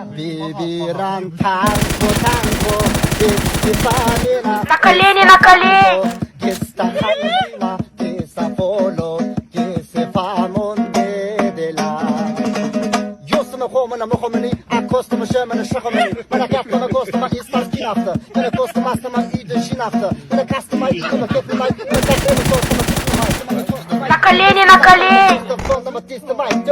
Viviran tango che falena La calé che sta canina che sa polo che se fa monde de la Io sono come una mohameni a costa ma shema na shahameni ma la casta ma costa ma istas kinafta ma la costa ma sta ma ide shinafta ma la casta ma ide ma che mai ma casta ma costa ma La calé sta fonda ma tista mai